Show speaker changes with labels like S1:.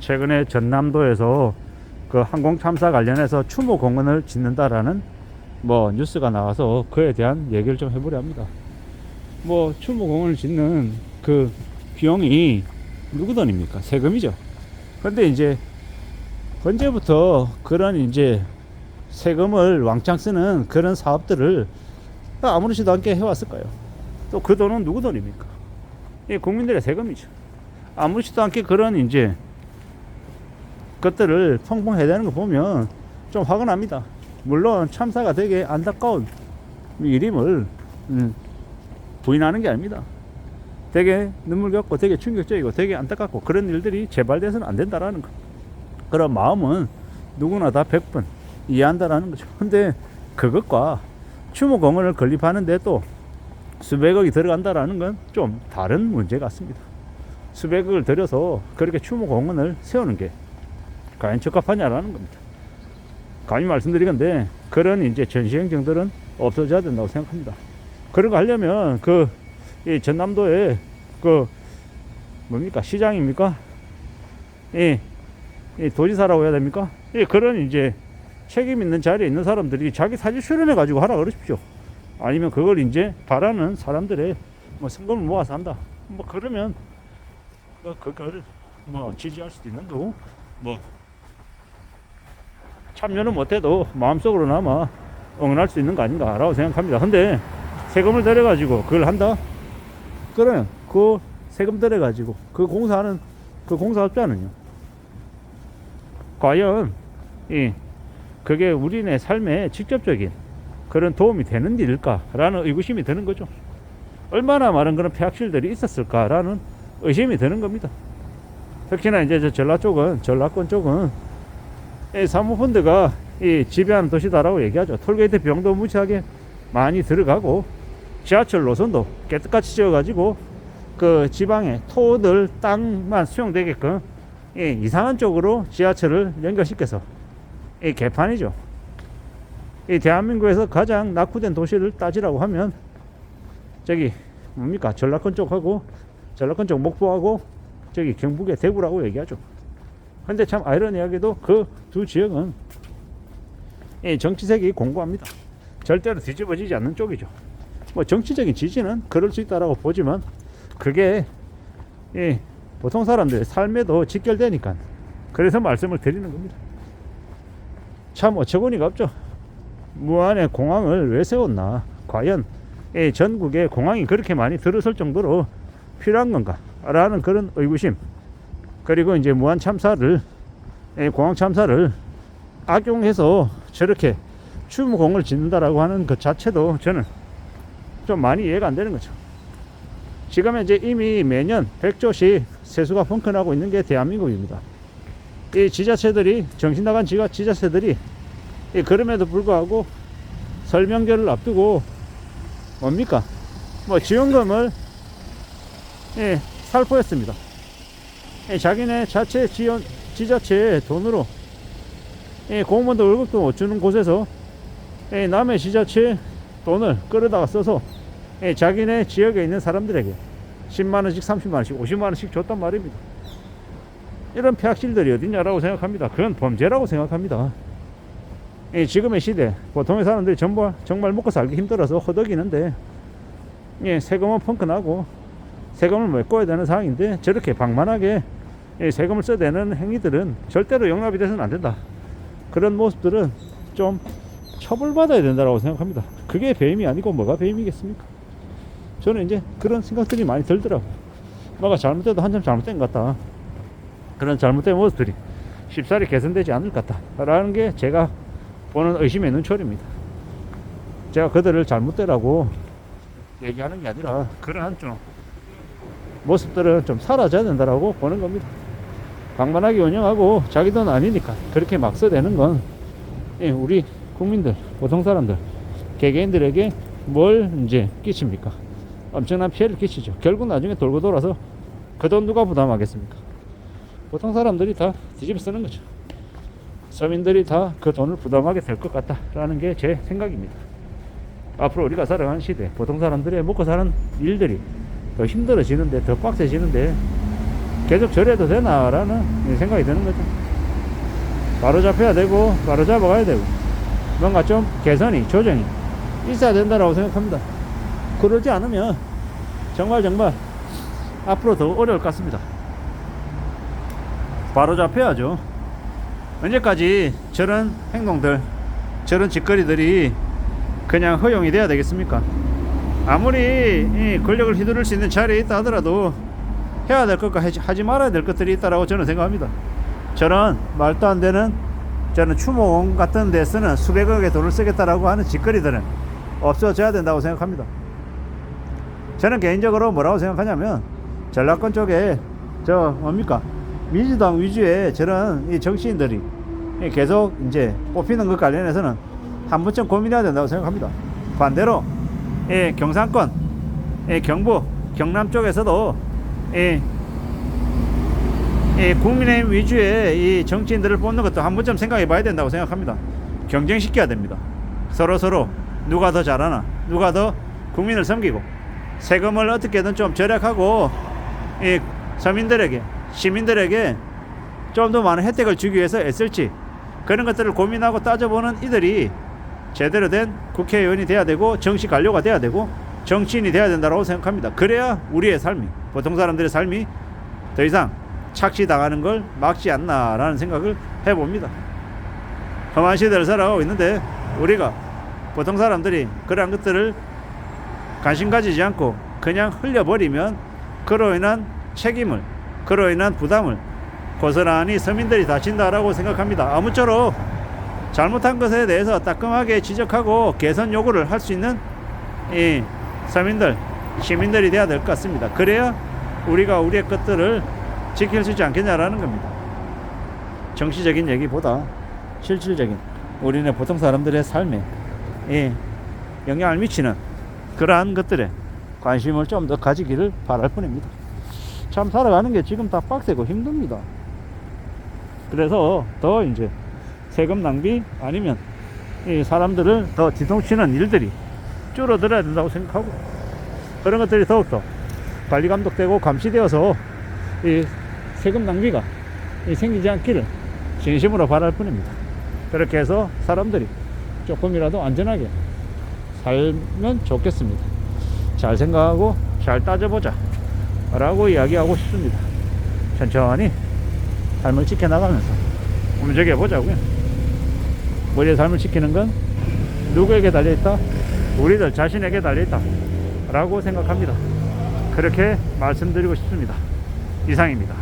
S1: 최근에 전남도에서 그 항공 참사 관련해서 추모 공원을 짓는다라는 뭐 뉴스가 나와서 그에 대한 얘기를 좀 해보려 합니다. 뭐 추모 공원을 짓는 그 비용이 누구 돈입니까? 세금이죠. 근데 이제 언제부터 그런 이제 세금을 왕창 쓰는 그런 사업들을 아무렇지도 않게 해왔을까요? 또 그 돈은 누구 돈입니까? 이 국민들의 세금이죠. 아무렇지도 않게 그런 이제 것들을 펑펑 해대는 거 보면 좀 화가 납니다. 물론 참사가 되게 안타까운 일임을 부인하는 게 아닙니다. 되게 눈물겹고 되게 충격적이고 되게 안타깝고 그런 일들이 재발돼서는 안 된다라는 거. 그런 마음은 누구나 다 100번 이해한다라는 거죠. 근데 그것과 추모공원을 건립하는데 또 수백억이 들어간다라는 건 좀 다른 문제 같습니다. 수백억을 들여서 그렇게 추모공원을 세우는 게 과연 적합하냐라는 겁니다. 감히 말씀드리건데 그런 이제 전시행정들은 없어져야 된다고 생각합니다. 그런 거 하려면 이 전남도에 뭡니까 시장입니까? 이 도지사라고 해야 됩니까? 그런 이제 책임 있는 자리에 있는 사람들이 자기 사진 출연해 가지고 하라 그러십시오. 아니면 그걸 이제 바라는 사람들의 뭐 성금을 모아서 한다. 뭐 그러면 그걸 뭐 지지할 수도 있는 거고 뭐 참여는 못해도 마음속으로나마 응원할 수 있는 거 아닌가라고 생각합니다. 근데 세금을 들여가지고 그걸 한다? 그러면 그 세금 들여가지고 그 공사하는 그 공사업자는요? 과연 그게 우리네 삶에 직접적인 그런 도움이 되는 일일까라는 의구심이 드는 거죠. 얼마나 많은 그런 폐악실들이 있었을까라는 의심이 드는 겁니다. 특히나 이제 저 전라권 쪽은 사모펀드가 지배하는 도시다라고 얘기하죠. 톨게이트 비용도 무지하게 많이 들어가고 지하철 노선도 깨끗같이 지어가지고 그 지방의 토들 땅만 수용되게끔 이상한 쪽으로 지하철을 연결시켜서 개판이죠. 대한민국에서 가장 낙후된 도시를 따지라고 하면 저기 뭡니까 전라권 쪽하고 전라권 쪽 목포하고 저기 경북의 대구라고 얘기하죠. 근데 참 아이러니하게도 그 두 지역은 정치색이 공고합니다. 절대로 뒤집어지지 않는 쪽이죠. 뭐 정치적인 지지는 그럴 수 있다라고 보지만 그게 보통 사람들의 삶에도 직결되니까 그래서 말씀을 드리는 겁니다. 참 어처구니가 없죠. 무안의 공항을 왜 세웠나? 과연 전국에 공항이 그렇게 많이 들어설 정도로 필요한 건가? 라는 그런 의구심. 그리고 이제 무안 참사를 공항 참사를 악용해서 저렇게 추모공을 짓는다라고 하는 것 자체도 저는 좀 많이 이해가 안 되는 거죠. 지금 이제 이미 매년 100조씩 세수가 펑크나고 있는 게 대한민국입니다. 이 지자체들이 정신 나간 지자체들이 그럼에도 불구하고 설명절을 앞두고 뭡니까? 뭐 지원금을 살포했습니다. 자기네 지자체의 돈으로 공무원들 월급도 못 주는 곳에서 남의 지자체 돈을 끌어다가 써서 자기네 지역에 있는 사람들에게 10만원씩 30만원씩 50만원씩 줬단 말입니다. 이런 폐악질들이 어딨냐라고 생각합니다. 그건 범죄라고 생각합니다. 지금의 시대 보통의 사람들이 정말 먹고 살기 힘들어서 허덕이는데 세금은 펑크나고 세금을 메꿔야 되는 상황인데 저렇게 방만하게 세금을 써대는 행위들은 절대로 용납이 돼서는 안 된다. 그런 모습들은 좀 처벌받아야 된다고 생각합니다. 그게 배임이 아니고 뭐가 배임이겠습니까? 저는 이제 그런 생각들이 많이 들더라고요. 뭐가 잘못돼도 한참 잘못된 것 같다. 그런 잘못된 모습들이 쉽사리 개선되지 않을 것 같다라는 게 제가 보는 의심의 눈초리입니다. 제가 그들을 잘못되라고 얘기하는 게 아니라 그러한 좀 모습들은 좀 사라져야 된다라고 보는 겁니다. 방만하게 운영하고 자기 돈 아니니까 그렇게 막 써대는 건 우리 국민들, 보통 사람들, 개개인들에게 뭘 이제 끼칩니까? 엄청난 피해를 끼치죠. 결국 나중에 돌고 돌아서 그 돈 누가 부담하겠습니까? 보통 사람들이 다 뒤집어 쓰는 거죠. 서민들이 다 그 돈을 부담하게 될 것 같다라는 게 제 생각입니다. 앞으로 우리가 살아가는 시대, 보통 사람들의 먹고 사는 일들이 더 힘들어지는데, 더 빡세지는데 계속 저래도 되나라는 생각이 드는 거죠. 바로 잡혀야 되고 바로 잡아가야 되고 뭔가 좀 개선이 조정이 있어야 된다라고 생각합니다. 그러지 않으면 정말 앞으로 더 어려울 것 같습니다. 바로 잡혀야죠. 언제까지 저런 행동들, 저런 짓거리들이 그냥 허용이 돼야 되겠습니까? 아무리 이 권력을 휘두를 수 있는 자리에 있다 하더라도 해야 될 것과 하지 말아야 될 것들이 있다라고 저는 생각합니다. 저런 말도 안 되는 저는 추모공 같은 데 쓰는 수백억의 돈을 쓰겠다라고 하는 짓거리들은 없어져야 된다고 생각합니다. 저는 개인적으로 뭐라고 생각하냐면 전라권 쪽에 뭡니까 민주당 위주의 저런 이 정치인들이 계속 이제 뽑히는 것 관련해서는 한 번쯤 고민해야 된다고 생각합니다. 반대로 경상권, 경부, 경남 쪽에서도 국민의힘 위주의 이 정치인들을 뽑는 것도 한 번쯤 생각해 봐야 된다고 생각합니다. 경쟁시켜야 됩니다. 서로 누가 더 잘하나, 누가 더 국민을 섬기고 세금을 어떻게든 좀 절약하고 이 서민들에게, 시민들에게 좀 더 많은 혜택을 주기 위해서 애쓸지, 그런 것들을 고민하고 따져보는 이들이 제대로 된 국회의원이 돼야 되고 정치 관료가 돼야 되고 정치인이 돼야 된다고 생각합니다. 그래야 우리의 삶이, 보통 사람들의 삶이 더 이상 착취당하는 걸 막지 않나라는 생각을 해봅니다. 험한 시대를 살아가고 있는데 우리가 보통 사람들이 그러한 것들을 관심 가지지 않고 그냥 흘려버리면 그로 인한 책임을, 그로 인한 부담을 고스란히 서민들이 다 진다라고 생각합니다. 아무쪼록 잘못한 것에 대해서 따끔하게 지적하고 개선 요구를 할 수 있는 이 서민들, 시민들이 돼야 될 것 같습니다. 그래야 우리가 우리의 것들을 지킬 수 있지 않겠냐라는 겁니다. 정치적인 얘기보다 실질적인 우리네 보통 사람들의 삶에 영향을 미치는 그러한 것들에 관심을 좀 더 가지기를 바랄 뿐입니다. 참 살아가는 게 지금 다 빡세고 힘듭니다. 그래서 더 이제 세금 낭비 아니면 이 사람들을 더 뒤통치는 일들이 줄어들어야 된다고 생각하고, 그런 것들이 더욱더 관리 감독되고 감시되어서 이 세금 낭비가 생기지 않기를 진심으로 바랄 뿐입니다. 그렇게 해서 사람들이 조금이라도 안전하게 살면 좋겠습니다. 잘 생각하고 잘 따져보자 라고 이야기하고 싶습니다. 천천히 삶을 지켜나가면서 움직여 보자고요. 우리의 삶을 지키는 건 누구에게 달려있다? 우리들 자신에게 달려있다 라고 생각합니다. 그렇게 말씀드리고 싶습니다. 이상입니다.